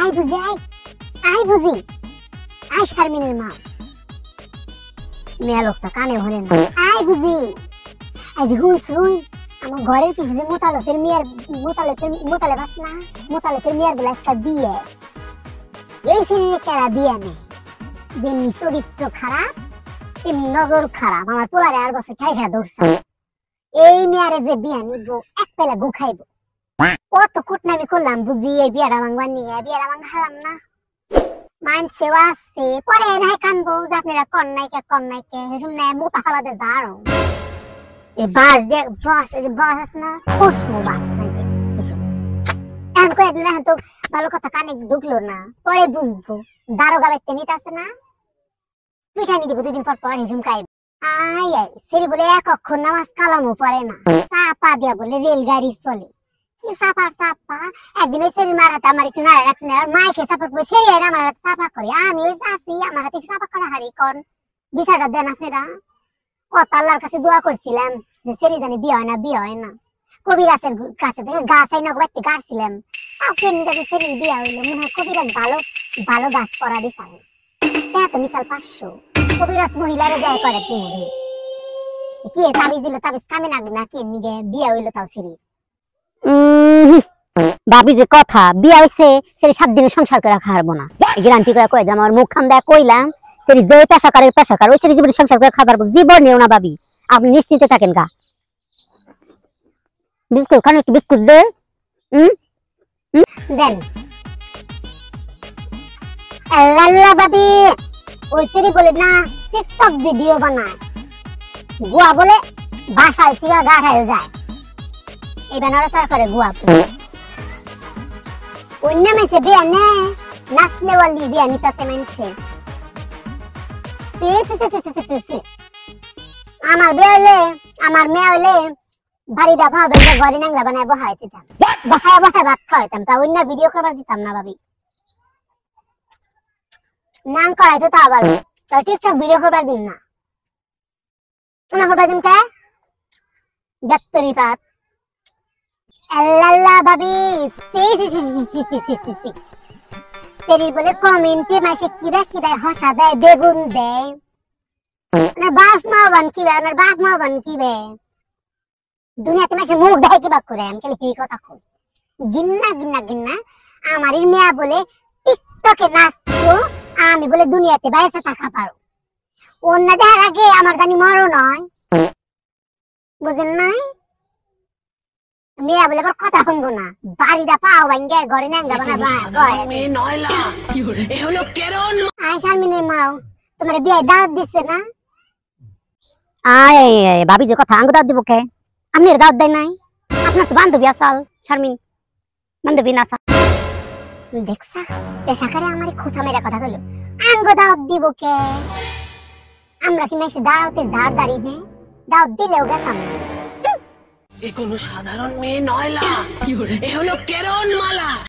I বুঝি I বুঝি I শারমিনের মা মেয়ে লোকটা কানে ভরে না আই বুঝি আজ হুই আমার ঘরের পিছনে মোতালেবের বাস না মোতালেবের মেয়ের বলে একটা বিয়ে এই সিনে কেরা বিয়ে নেই যেমনি চরিত্র খারাপ তেমনি নজর খারাপ আমার পোলারে আর বছর ঠাইসা ধরছে এই মেয়ারে যে বিয়ে নিব এক পেলা গু খাইব কত কুটনামি করলাম বুঝি এই বিয়েটা ভাঙবার নিয়ে বিয়েটা ভাঙালাম না মানছেও আসছে পরে নাই কানবো যে আপনারা কন্যাইকে হেসুম নেয় মোতা ফালাতে দাঁড়ো এই বাস দিয়ে বাস আছে না কসমো বাস নাকি এসব এখন করে দিলে এখন তো ভালো কথা কানে ঢুকলো না পরে বুঝবো দারোগা বেচতে নিতে আছে না পিঠানি দিব 2 দিন পর পর হেসুম খাইব আই সেরি বলে এক অক্ষর নামাজ কালামও পড়ে না চাপা দিয়া বলে রেলগাড়ি চলে কি চাপা একদিন ওই সেরি মার হাতে আমার একটু নাড়া রাখছে আর মাইকে চাপা করে সেই আমার হাতে চাপা করে আমি ওই চাষি আমার হাতে চাপা করা হারি কন বিচারটা দেন আপনারা কত আল্লাহর কাছে দোয়া করছিলাম যে সেরি জানি বিয়ে হয় না কবিরাজের কাছে থেকে গাছ আইনা বাড়তে গাছছিলাম কেমনি যাতে সেরি বিয়ে হইলো মনে হয় কবিরাজ ভালো গাছ করা দিছাল এত মিশাল 500 কবিরাজ মহিলারা যায় করে তুমি কি তাবিজ দিল তাবিজ কামে না কি নিগে বিয়ে হইলো তাও সেরি ভাবি যে কথা বিয়ে হইছে সেরি 7 দিনে সংসার করে রাখা হারবো না গ্যারান্টি করে কই যে আমার মুখ খান দেয়া কইলাম সেরি যে পেশাকার ওই সেরি জীবনে সংসার করে খাবার জীবন নেও না ভাবি আপনি নিশ্চিন্তে থাকেন গা বিস্কুট খান একটু বিস্কুট দে দেন আল্লাহ ভাবি ওই সেরি বলে না টিকটক ভিডিও বানায় গুয়া বলে বাসায় সিগা গাড়ায় যায় এই বেনারসা করে গুয়া অন্য মেসে বিয়া নে নাচলে ওয়ালি বিয়া নিতাছে মেনছে আমার বিয়া হইলে আমার মেয়ে হইলে বাড়ি দেখা হবে ঘরে নাংলা বানায় বহাই দিতাম বহায় ভাত খাওয়াইতাম তা অন্য ভিডিও করবার দিতাম না ভাবি নাম করাই তো তা আবার টিকটক ভিডিও করবার দিন না কেন করবার দিন কে গাত্তরি পাত আল্লাহ ভাবি তেরি বলে কমেন্টে মাসে কিরা হসা দেয় বেগুন দেয় ওনার বাপ মা বান কিবে দুনিয়াতে মাসে মুখ দেয় কিবা করে আমি খালি এই কথা কই গিন্না আমারই মেয়া বলে টিকটকে নাচছো আমি বলে দুনিয়াতে বাইরে টাকা পারো অন্য দেখার আগে আমার জানি মরো নয় বুঝেন নাই মেয়া বলে আবার কথা শুনবো না বাড়িটা পাও ভাঙ্গে ঘরে নাঙ্গা বানাবা আয় শারমিনের মাও তোমার বিয়ে দাওয়াত দিচ্ছে না আয় ভাবি যে কথা আঙ্গ দাওয়াত দিব কে আপনি দাওয়াত দেয় নাই আপনার তো বান্ধবী আসাল শারমিন বান্ধবী না দেখছা পেশাকারে আমার খোঁচা মেরা কথা বললো আঙ্গ দাওয়াত দিব কে আমরা কি মেসে দাওয়াতের ধার দাঁড়িয়ে নে দাওয়াত দিলেও গেতাম এ কোনো সাধারণ মেয়ে নয় লা এ হলো কেরণ মালা।